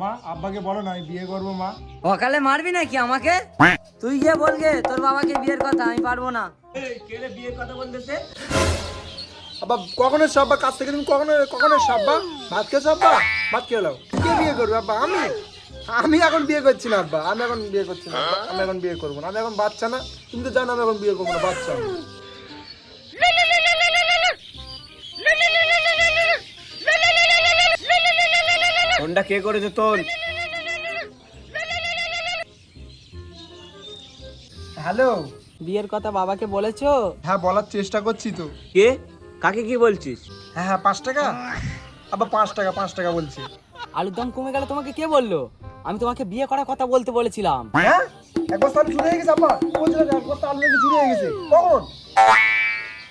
মা আব্বাকে বলো না আমি বিয়ে করবো মা। সকালে মারবি নাকি আমাকে? তুই গিয়ে বলগে তোর বাবাকে বিয়ের কথা, আমি পারবো না। কেলে বিয়ের কথা বলতেছে? আব্বা কখন এসছো আব্বা কাছ থেকে? তুমি কখন এসছো আব্বা? ভাত খেয়েছো আব্বা? ভাত খেয়ে নাও। কে বিয়ে করবে আব্বা? আমি এখন বিয়ে করছি না আব্বা, আমি এখন বিয়ে করছি না আব্বা, আমি এখন বিয়ে করবো না। আমি এখন বাচ্চা না, তুমি তো জানো আমি এখন বিয়ে করবো না, বাচ্চা আমি। ফোনটা কে করেছে তোর? হ্যালো, বিয়ের কথা বাবাকে বলেছো? হ্যাঁ বলার চেষ্টা করছি তো। কে? কাকে কি বলছিস? হ্যাঁ 5 টাকা আব্বা, 5 টাকা বলছি। আলুর দাম কমে গেল তোমাকে কে বললো? আমি তোমাকে বিয়ে করার কথা বলতে বলেছিলাম। হ্যাঁ এক বস্তা আলু চুরি হয়ে গেছে আব্বা, বলছিল এক বস্তা আলু নাকি চুরি হয়ে গেছে। কখন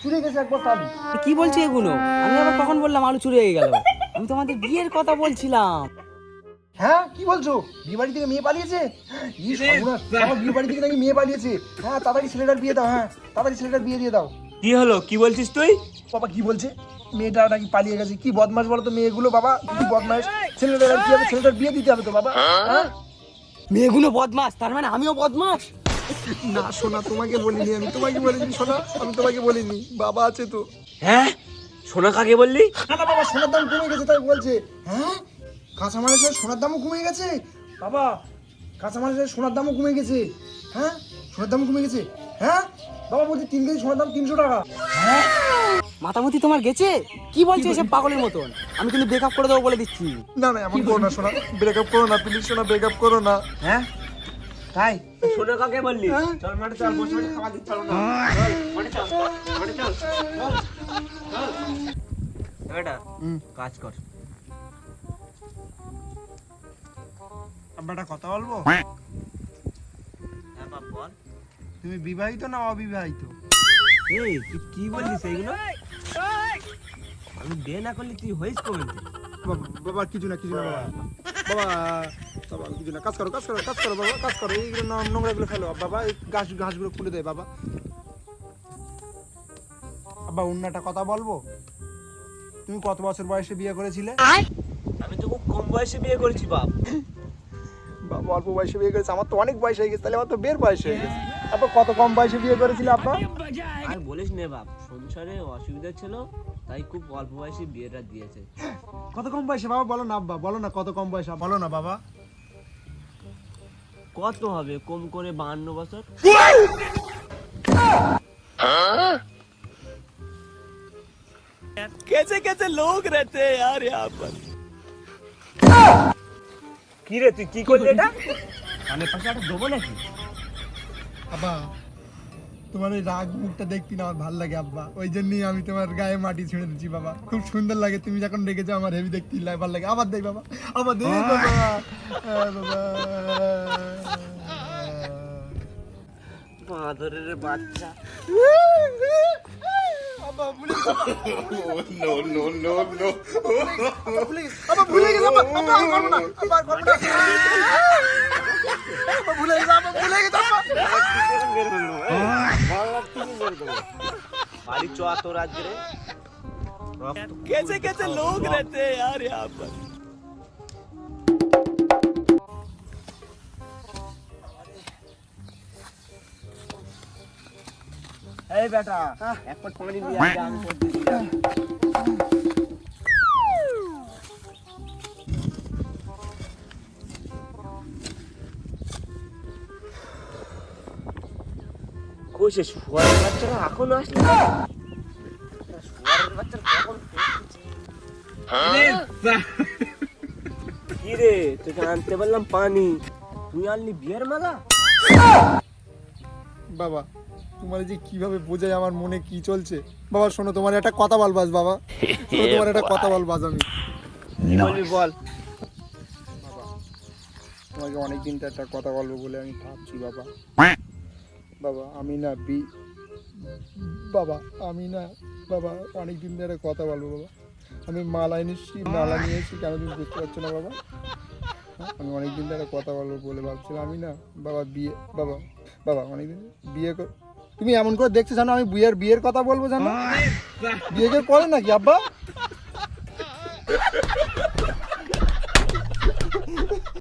চুরি হয়ে গেছে এক বস্তা আলু? কি বলছি এগুলো? আমি আবার কখন বললাম আলু চুরি হয়ে গেল? আমি তোমাদের বিয়ের কথা বলছিলাম। হ্যাঁ কি বলছো? বিয়ে বাড়ি থেকে মেয়ে পালিয়েছে? ই সর্বনাশ, আমার বিয়ে বাড়ি থেকে নাকি মেয়ে পালিয়েছে। হ্যাঁ তাড়াতাড়ি ছেলেটার বিয়ে দাও, হ্যাঁ তাড়াতাড়ি ছেলেটার বিয়ে দিয়ে দাও। কি হলো, কি বলছিস তুই? বাবা কি বলছে? মেয়েটা নাকি পালিয়ে গেছে। কি বদমাশ বলো তো মেয়েগুলো বাবা, কি বদমাশ। ছেলেটার কি হবে? ছেলেটার বিয়ে দিতে হবে তো বাবা। হ্যাঁ মেয়েগুলো বদমাস, তার মানে আমিও বদমাস? না সোনা, তোমাকে বলিনি আমি, তোমাকে বলিনি সোনা, আমি তোমাকে বলিনি। বাবা আছে তো। হ্যাঁ, সোনা কাকে বললি? না না বাবা, সোনার দাম কমে গেছে তাই বলছে। হ্যাঁ কাঁচামালের সাথে সোনার দামও কমে গেছে বাবা, কাঁচামালের সাথে সোনার দামও কমে গেছে। হ্যাঁ সোনার দামও কমে গেছে। হ্যাঁ বাবা বলছি 3 কেজি সোনার দাম 300 টাকা। হ্যাঁ মাথামতি তোমার গেছে? কি বলছো এসব পাগলের মতন? আমি কিন্তু ব্রেকআপ করে দেবো বলে দিচ্ছি। না না এমন করো না সোনা, ব্রেকআপ করো না প্লিজ সোনা, ব্রেকআপ করো না। হ্যাঁ তাই সোনা কাকে বললি? চল মাঠে চল, বসে বসে খাওয়া দিচ্ছি, চল না চল মাঠে চল, মাঠে চল চল এটা কাজ কর। আব্বা একটা কথা বলবো? হ্যাঁ বাপ বল। তুমি বিবাহিত না অবিবাহিত? এই তুই কি বললিস এইগুলো? আমি বিয়ে না করলে তুই হইস কমেন্ট? বাবা বাবা কিছু না বাবা, বাবা বাবা কিছু না, কাজ করো বাবা, কাজ করো। এইগুলো নোংরাগুলো ফেলো বাবা, এই ঘাসগুলো খুলে দেয় বাবা। আব্বা অন্য একটা কথা বলবো? তুমি কত বছর বয়সে বিয়ে করেছিলে? আমি তো খুব কম বয়সে বিয়ে করেছি বাপ। বাবা অল্প বয়সে বিয়ে করেছে, আমার তো অনেক বয়স হয়ে গেছে, তাহলে আমার তো বের বয়স হয়ে গেছে। আব্বা কত কম বয়সে বিয়ে করেছিলে আব্বা? আর বলিস নে বাপ, সংসারে অসুবিধা ছিল তাই খুব অল্প বয়সে বিয়েটা দিয়েছে। কত কম বয়সে বাবা বলো না আব্বা, বলো না কত কম বয়সে বলো না বাবা। কত হবে কম করে 52 বছর। कैसे कैसे लोग रहते हैं यार यहाँ पर। কি রে তুই কি করলি এটা? মানে পাশে একটা দেবো নাকি? আব্বা তোমার ওই রাগ মুখটা দেখতে না আমার ভালো লাগে আব্বা, ওই জন্যই আমি তোমার গায়ে মাটি ছুঁড়ে দিচ্ছি বাবা। খুব সুন্দর লাগে, তুমি যখন রেখেছো আমার হেভি দেখতে ভালো লাগে। আবার দেখ বাবা, আবার দেখ বাবা। বাবা বাঁদরের বাচ্চা। আব্বা ভুলে গেছি নো নো নো নো আব্বা ভুলে গেছি আব্বা, আব্বা আর করব না, আব্বা আর করব না। আব্বা ভুলে গেছি আব্বা, ভুলে গেছি আব্বা। বাড়ি চো তোর আজকে রে। कैसे कैसे लोग रहते हैं यार यहाँ पर। এই বেটা এক পট পানি দিয়ে আয়, আমি করতে দিলাম। কোষে শুয়ারের বাচ্চারা এখনো আসলে না? শুয়ারের বাচ্চারা কখন কি রে? তোকে আনতে বললাম পানি, তুই আনলি বিয়ের মালা। বাবা তোমার যে কিভাবে বোঝাই আমার মনে কি চলছে। বাবা শোনো, তোমার একটা কথা বলবাস বাবা, শোনো তোমার একটা কথা বলবাস। আমি বলবি বল। বাবা তোমাকে অনেকদিন তো একটা কথা বলবো বলে আমি ভাবছি বাবা। বাবা আমি না বাবা আমি না বাবা অনেকদিন ধরে কথা বলবো বাবা। আমি মালা নিয়ে এসেছি, কেন তুমি বুঝতে পারছো না বাবা? আমি অনেকদিন ধরে কথা বলবো বলে ভাবছিলাম। আমি না বাবা বাবা অনেকদিন বিয়ে তুমি এমন করে দেখছো জানো আমি বিয়ের কথা বলবো জানো? বিয়ে করে নাকি আব্বা?